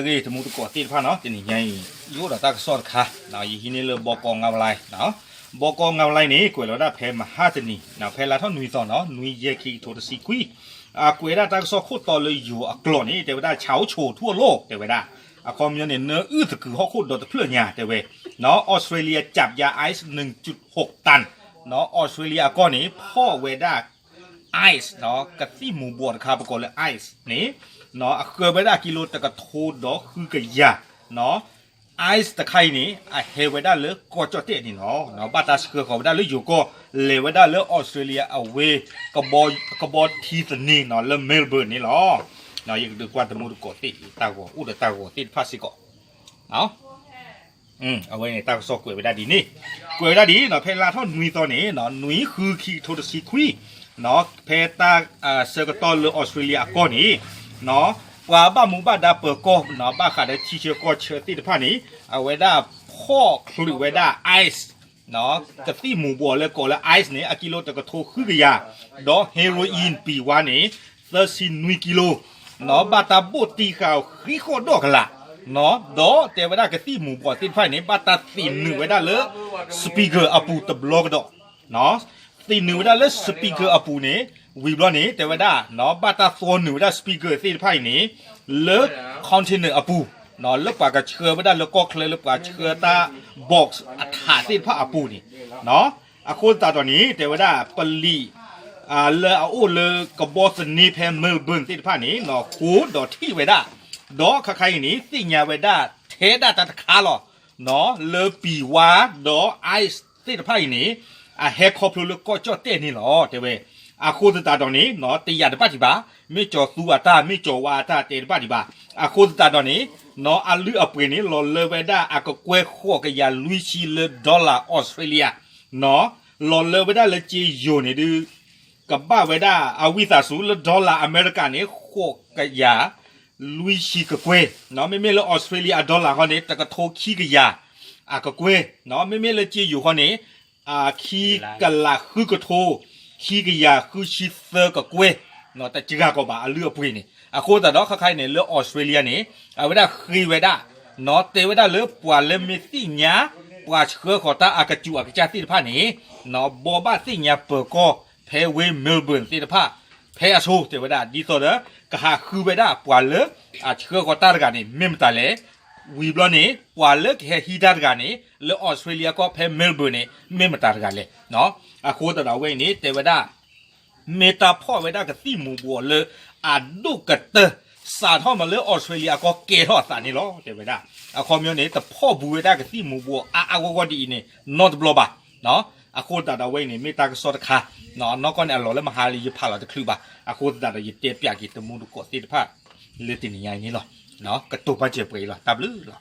cái thì mua cái tiền pha nó thì này yếu là ta sọt khá nào ý này là bò con ngao lai đó bò con ngao lai này quỷ là đã phê mà hai tên này nào phê là thằng nuôi tao nó nuôi dê khi thua được xí quý quỷ là ta sọt khốt toเลยอยู่กล่อนนี่แต่ว่าเฉาโฉทั่วโลกแต่ว่าความยันเนี่ยเนื้ออื้อถือเขาโคตรโดดเพื่อนเนี่ยแต่ว่าเนาะออสเตรเลียจับยาไอซ์ 1.6 ตันเนาะออสเตรเลียก้อนนี้พ่อเวด้าไอซ์เนาะกะที่หมู่บวชคาปกเลยไอซ์นี่เนาะเคยเวด้ากิโลแต่กะโทดดอกคือกะยาเนาะไอซ์ตะไคร่นี่เฮเวด้าเลยก็จอดเตะนี่เนาะบาตาสเกอร์ของเวด้าเลยอยู่ก็เลเวด้าเลยออสเตรเลียเอาเวกบอทีสนี่เนาะเลยเมลเบิร์นนี่เนาะเนาะยังดูกว่าตะมูดกอติตากว่าอุดตากว่าติพาสิกอเอาเอาไว้ในตาสอกกวยไปได้ดีนี่กวยได้ดีเนาะเพลาเท่านุยตอนนี้เนาะนุยคือคีโทดซีคุยเนาะเพตาเซอร์กตอลหรือออสเตรเลียก้อนนี้เนาะว่าบ้ามุบ้าดาเปิดก็เนาะบ้าขาดที่เชื่อก็เชื่อติดผ้านี้เอาไว้ได้พ่อคลุยไว้ได้ไอซ์เนาะกับที่หมู่บัวเลยก็แล้วไอซ์นี่กิโลแต่ก็โทคือกยาดอกเฮโรอีนปีวานี้39กิโลเนาะบาตาบุตีข่าวขี้โคดอกละเนาะดอแต่ว่าได้กะที่หมู่บ่อติดไฟนี่บาตาตีหนึ่งไว้ได้เลยสปีกเกอร์อปูตะบล็อกดอกเนาะตีหนึ่งไว้ได้เลยสปีกเกอร์อปูนี่วีบล็อกนี่แต่ว่าได้เนาะบาตาโซนหนึ่งไว้ได้สปีกเกอร์ติดไฟนี่เลิกคอนเทนเนอร์อปูเนาะเลิกปากกะเชือไว้ได้แล้วก็เคลเลิกปากเชือตาบ็อกซ์อัฐาติดผ้าอปูนี่เนาะอะคนตาตัวนี้แต่ว่าได้ปลีเลยเอาเลยกับบอสนีเพมเมลเบิร์นติดผ้านี้เนาะคูดอที่ไว้ได้ดอใครนี้สิ่งยาไว้ได้เทได้ตัดขาหรอเนาะเลยปีวาดอไอส์ติดผ้านี้เฮคอพลูก็จอดเต้นี่หรอเดี๋ยวคูดตาตอนนี้เนาะตียาดป้าจิบาไม่จอสูอาตาไม่จอวาตาเตดป้าจิบาคูดตาตอนนี้เนาะลือเปนี้เราเลยไว้ได้ก็กวยขั้วกับยาลุยชิเลดอลลาร์ออสเตรเลียเนาะเราเลยไว้ได้เลยจีโยนี่ดูกับบ้าไว้ได้วิสาสูลดอลลาร์อเมริกันนี่โคกยาลุยชีกะเกวเนาะไม่เลยออสเตรเลียดอลลาร์เขาเนี่ยแต่ก็โทขี้กยากะเกวเนาะไม่เลยจีอยู่เขาเนี่ยขี้กะลาคือกะโทขี้กยาคือชีเซอร์กะเกวเนาะแต่จิกาก็บ่าเลือปุยนี่โคแต่ดอกใครเนี่ยเลือออสเตรเลียนี่ไว้ได้คีไว้ได้เนาะเตไว้ได้เลือปวาเลมิสิญาปวาเชื้อขอตาอกะจูอกะจาติดผ้านี่เนาะบ่บ้าสิญาเปิดก็เพเวเมลเบิร์นติดผ้าเพอโชเทวดาดีสุดเลยก็หาคือไปได้ปวาเลเชื่อก็ตาร์กันนี่ไม่มาตาเลยวีบลนี่ปวาเลแค่ฮีดาร์กันนี่แล้วออสเตรเลียก็เพเมลเบิร์นนี่ไม่มาตาร์กันเลยเนาะโคตรเราเว้ยนี่เทวดาเมตาพ่อไว้ได้กับที่หมู่บัวเลยดูกัดเตอสาท่อมาเลยออสเตรเลียก็เกท่อสานี่ล้อเทวดาความยาวนี่แต่พ่อบัวได้กับที่หมู่บัวก็ดีนี่นอตบล็อบะเนาะโคตรเราเว้ยนี่ไม่ตากระสอบค่ะเนาะนอกก็เนี่ยเราเลยมาหาเลยยึดผ้าเราจะคลืบะโคตรเรายึดเตี้ยเปียกยึดตะมูดูกดติดผ้าเลือดติดใหญ่นี่หรอเนาะกระตุกมาเจ็บไปหรอตับลื้อหรอ